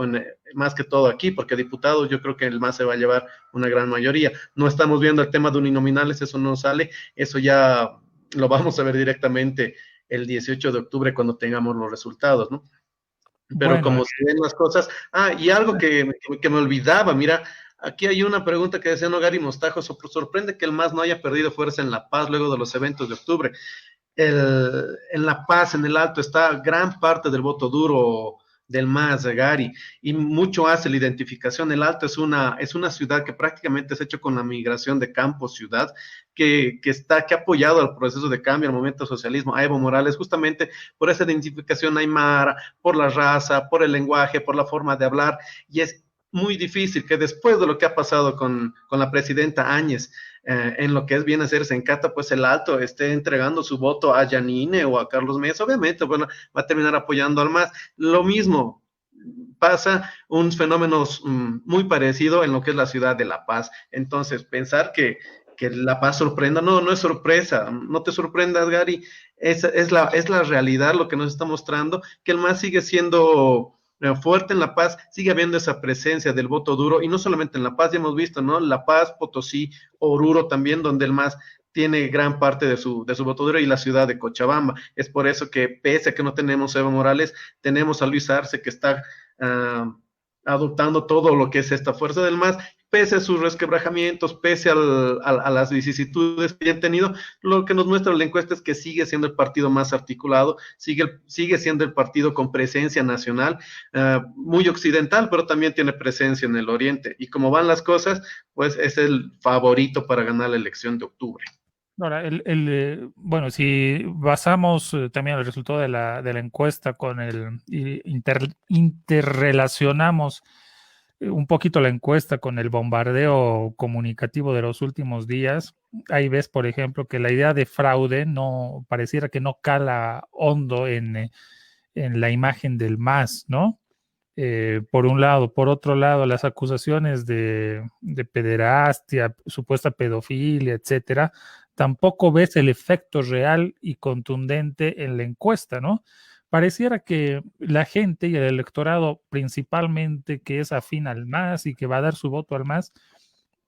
más que todo aquí, porque diputados yo creo que el MAS se va a llevar una gran mayoría. No estamos viendo el tema de uninominales, eso no sale, eso ya lo vamos a ver directamente el 18 de octubre cuando tengamos los resultados, ¿no? Pero Bueno, como se ven las cosas, y algo que me olvidaba, mira, aquí hay una pregunta que decía Nogari Mostajo, sorprende que el MAS no haya perdido fuerza en La Paz luego de los eventos de octubre. En La Paz, en el Alto, está gran parte del voto duro del MAS, Gary, y mucho hace la identificación. El Alto es una ciudad que prácticamente se ha hecho con la migración de campo-ciudad, que ha apoyado al proceso de cambio, al movimiento socialismo, a Evo Morales, justamente por esa identificación aymara, por la raza, por el lenguaje, por la forma de hablar, y es muy difícil que después de lo que ha pasado con la presidenta Áñez, en lo que es bien hacerse en Cata, pues el Alto esté entregando su voto a Yanine o a Carlos Mesa, obviamente, bueno, va a terminar apoyando al MAS. Lo mismo pasa, un fenómeno muy parecido en lo que es la ciudad de La Paz. Entonces, pensar que La Paz sorprenda, no es sorpresa, no te sorprendas, Gary, es la realidad lo que nos está mostrando, que el MAS sigue siendo fuerte en La Paz, sigue habiendo esa presencia del voto duro, y no solamente en La Paz, ya hemos visto, ¿no? La Paz, Potosí, Oruro también, donde el MAS tiene gran parte de su voto duro, y la ciudad de Cochabamba. Es por eso que, pese a que no tenemos a Evo Morales, tenemos a Luis Arce, que está adoptando todo lo que es esta fuerza del MAS, pese a sus resquebrajamientos, pese a las vicisitudes que han tenido. Lo que nos muestra la encuesta es que sigue siendo el partido más articulado, sigue siendo el partido con presencia nacional, muy occidental, pero también tiene presencia en el oriente, y como van las cosas, pues es el favorito para ganar la elección de octubre. Ahora, bueno, si basamos también el resultado de la encuesta con interrelacionamos un poquito la encuesta con el bombardeo comunicativo de los últimos días, ahí ves, por ejemplo, que la idea de fraude no pareciera que no cala hondo en la imagen del MAS, ¿no? Por un lado. Por otro lado, las acusaciones de pederastia, supuesta pedofilia, etcétera, tampoco ves el efecto real y contundente en la encuesta, ¿no? Pareciera que la gente y el electorado, principalmente que es afín al MAS y que va a dar su voto al MAS,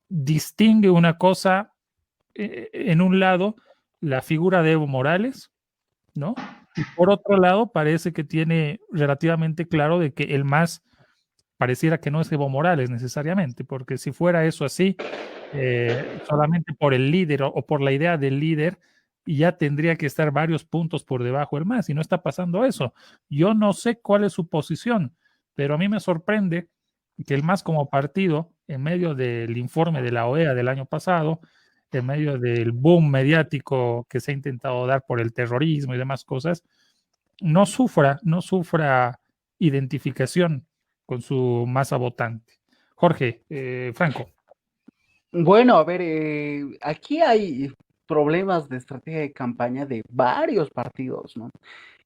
distingue una cosa, en un lado, la figura de Evo Morales, ¿no? Y por otro lado, parece que tiene relativamente claro de que el MAS pareciera que no es Evo Morales necesariamente, porque si fuera eso así, solamente por el líder o por la idea del líder, ya tendría que estar varios puntos por debajo del MAS, y no está pasando eso. Yo no sé cuál es su posición, pero a mí me sorprende que el MAS como partido, en medio del informe de la OEA del año pasado, en medio del boom mediático que se ha intentado dar por el terrorismo y demás cosas, no sufra identificación con su masa votante. Jorge, Franco. Bueno, a ver, aquí hay problemas de estrategia de campaña de varios partidos, ¿no?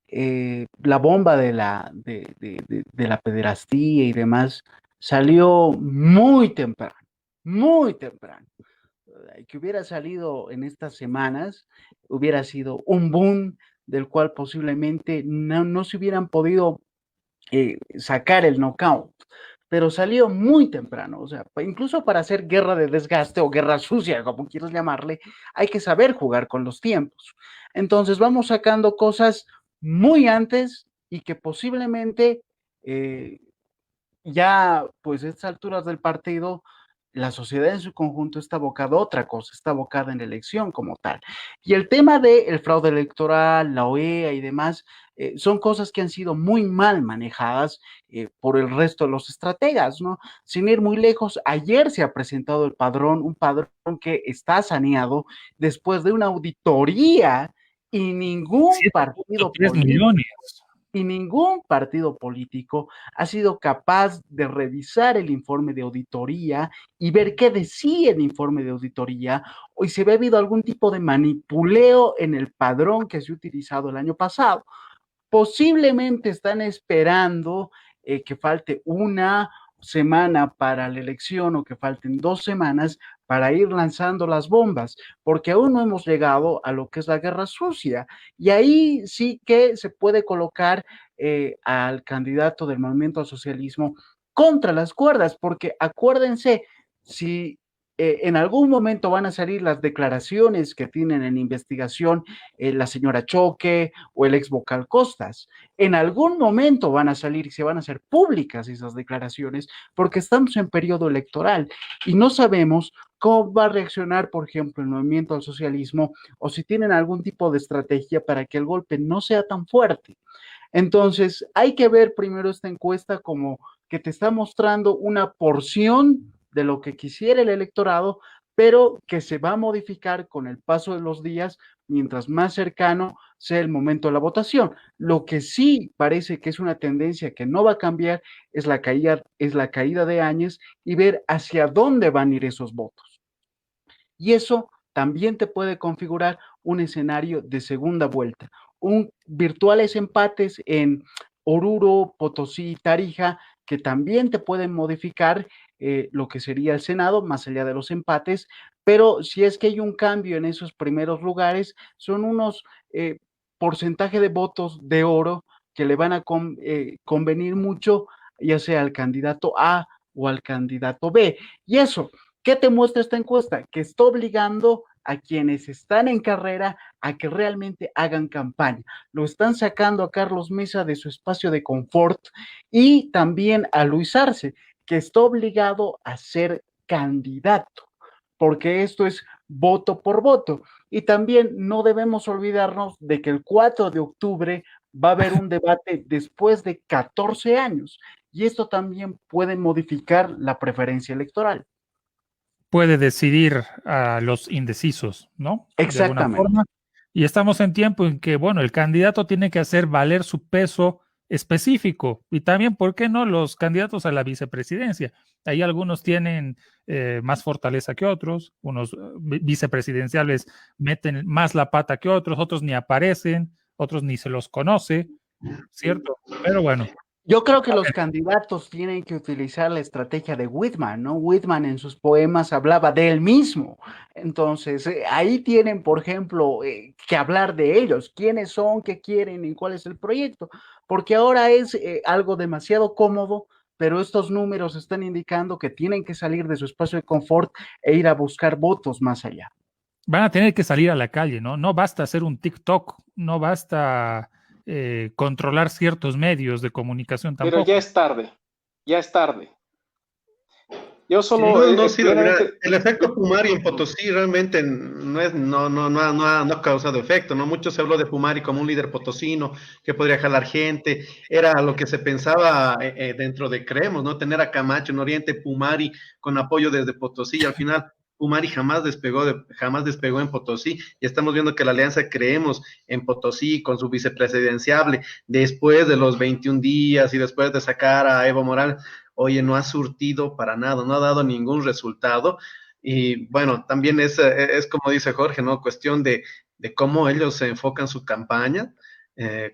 La bomba de la pederastía y demás salió muy temprano, muy temprano. Que hubiera salido en estas semanas, hubiera sido un boom del cual posiblemente no se hubieran podido sacar el knockout, pero salió muy temprano. O sea, incluso para hacer guerra de desgaste o guerra sucia, como quieras llamarle, hay que saber jugar con los tiempos. Entonces vamos sacando cosas muy antes y que posiblemente ya, pues a estas alturas del partido, la sociedad en su conjunto está abocada a otra cosa, está abocada en la elección como tal. Y el tema del fraude electoral, la OEA y demás, son cosas que han sido muy mal manejadas por el resto de los estrategas, ¿no? Sin ir muy lejos, ayer se ha presentado el padrón, un padrón que está saneado después de una auditoría y ningún 7.3 millones. Y ningún partido político ha sido capaz de revisar el informe de auditoría y ver qué decía el informe de auditoría, o si había habido algún tipo de manipuleo en el padrón que se ha utilizado el año pasado. Posiblemente están esperando que falte una semana para la elección o que falten 2 semanas para ir lanzando las bombas, porque aún no hemos llegado a lo que es la guerra sucia. Y ahí sí que se puede colocar al candidato del Movimiento al Socialismo contra las cuerdas, porque acuérdense, si en algún momento van a salir las declaraciones que tienen en investigación la señora Choque o el ex vocal Costas. En algún momento van a salir y se van a hacer públicas esas declaraciones porque estamos en periodo electoral y no sabemos cómo va a reaccionar, por ejemplo, el Movimiento al Socialismo o si tienen algún tipo de estrategia para que el golpe no sea tan fuerte. Entonces, hay que ver primero esta encuesta como que te está mostrando una porción de lo que quisiera el electorado, pero que se va a modificar con el paso de los días mientras más cercano sea el momento de la votación. Lo que sí parece que es una tendencia que no va a cambiar es la caída de Áñez y ver hacia dónde van a ir esos votos. Y eso también te puede configurar un escenario de segunda vuelta, virtuales empates en Oruro, Potosí y Tarija, que también te pueden modificar lo que sería el Senado, más allá de los empates, pero si es que hay un cambio en esos primeros lugares, son unos porcentaje de votos de oro que le van a convenir mucho, ya sea al candidato A o al candidato B. Y eso, ¿qué te muestra esta encuesta? Que está obligando a quienes están en carrera a que realmente hagan campaña. Lo están sacando a Carlos Mesa de su espacio de confort y también a Luis Arce, que está obligado a ser candidato, porque esto es voto por voto. Y también no debemos olvidarnos de que el 4 de octubre va a haber un debate después de 14 años, y esto también puede modificar la preferencia electoral. Puede decidir a los indecisos, ¿no? Exactamente. De alguna forma. Y estamos en tiempo en que, bueno, el candidato tiene que hacer valer su peso específico y también, ¿por qué no?, los candidatos a la vicepresidencia. Ahí algunos tienen más fortaleza que otros, unos vicepresidenciales meten más la pata que otros ni aparecen, otros ni se los conoce, ¿cierto? Pero bueno. Yo creo que los candidatos tienen que utilizar la estrategia de Whitman, ¿no? Whitman en sus poemas hablaba de él mismo. Entonces, ahí tienen, por ejemplo, que hablar de ellos, quiénes son, qué quieren y cuál es el proyecto. Porque ahora es algo demasiado cómodo, pero estos números están indicando que tienen que salir de su espacio de confort e ir a buscar votos más allá. Van a tener que salir a la calle, ¿no? No basta hacer un TikTok, no basta controlar ciertos medios de comunicación tampoco. Pero ya es tarde. Yo solo... el efecto Fumari en Potosí realmente no ha causado efecto, ¿no? Mucho se habló de Fumari como un líder potosino que podría jalar gente, era lo que se pensaba dentro de Creemos, ¿no? Tener a Camacho en Oriente, Fumari con apoyo desde Potosí, y al final Fumari jamás despegó en Potosí, y estamos viendo que la alianza Creemos en Potosí con su vicepresidenciable, después de los 21 días y después de sacar a Evo Morales, oye, no ha surtido para nada, no ha dado ningún resultado. Y bueno, también es como dice Jorge, ¿no? Cuestión de cómo ellos se enfocan su campaña,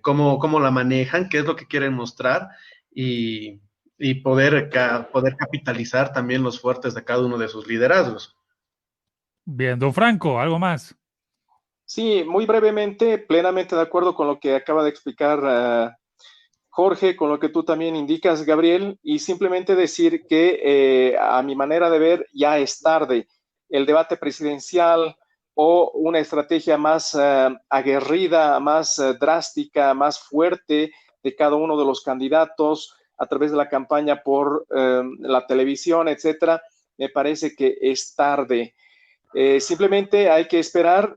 cómo la manejan, qué es lo que quieren mostrar y poder capitalizar también los fuertes de cada uno de sus liderazgos. Bien, don Franco, ¿algo más? Sí, muy brevemente, plenamente de acuerdo con lo que acaba de explicar Jorge, con lo que tú también indicas, Gabriel, y simplemente decir que a mi manera de ver ya es tarde. El debate presidencial o una estrategia más aguerrida, más drástica, más fuerte de cada uno de los candidatos a través de la campaña por la televisión, etcétera, me parece que es tarde. Simplemente hay que esperar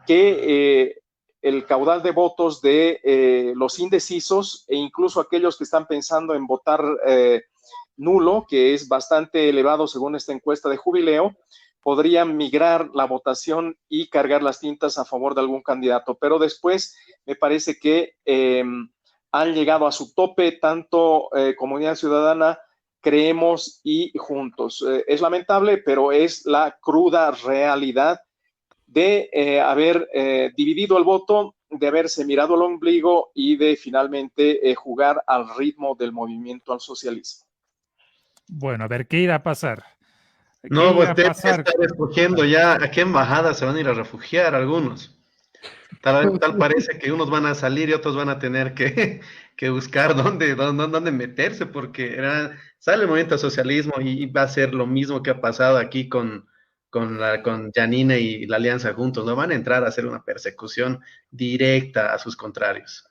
que el caudal de votos de los indecisos e incluso aquellos que están pensando en votar nulo, que es bastante elevado según esta encuesta de Jubileo, podrían migrar la votación y cargar las tintas a favor de algún candidato, pero después me parece que han llegado a su tope, tanto Comunidad Ciudadana, Creemos y Juntos. Es lamentable, pero es la cruda realidad de haber dividido el voto, de haberse mirado el ombligo y de finalmente jugar al ritmo del movimiento al socialismo. Bueno, a ver, ¿qué irá a pasar? No, pues deben estar escogiendo ya a qué embajada se van a ir a refugiar algunos. Tal parece que unos van a salir y otros van a tener que buscar dónde meterse, porque sale el movimiento al socialismo y va a ser lo mismo que ha pasado aquí con Janine y la Alianza Juntos. No van a entrar a hacer una persecución directa a sus contrarios.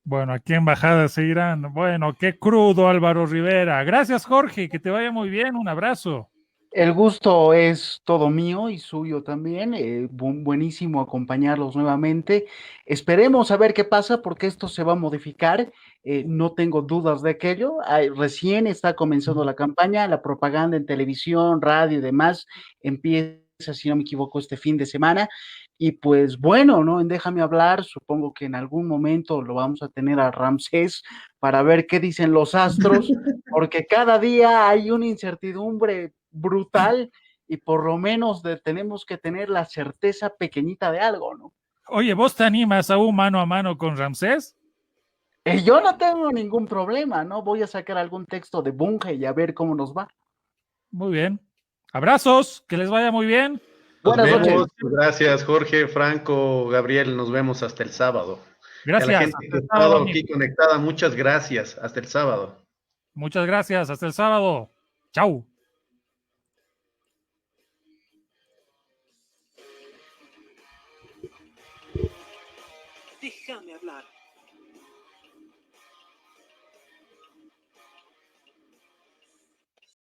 Bueno, ¿a qué embajada se irán? Bueno, qué crudo, Álvaro Rivera. Gracias, Jorge, que te vaya muy bien. Un abrazo. El gusto es todo mío y suyo también. Buenísimo acompañarlos nuevamente. Esperemos a ver qué pasa porque esto se va a modificar. No tengo dudas de aquello. Recién está comenzando la campaña, la propaganda en televisión, radio y demás empieza, si no me equivoco, este fin de semana. Y pues bueno, ¿no? En Déjame Hablar, supongo que en algún momento lo vamos a tener a Ramsés para ver qué dicen los astros, porque cada día hay una incertidumbre brutal y por lo menos tenemos que tener la certeza pequeñita de algo, ¿no? Oye, ¿vos te animas a un mano a mano con Ramsés? Yo no tengo ningún problema, ¿no? Voy a sacar algún texto de Bunge y a ver cómo nos va. Muy bien. Abrazos, que les vaya muy bien. Buenas noches. Gracias, Jorge, Franco, Gabriel. Nos vemos hasta el sábado. Gracias. Y a la gente que ha estado aquí conectada, muchas gracias. Hasta el sábado. Muchas gracias. Hasta el sábado. Chau. Déjame hablar.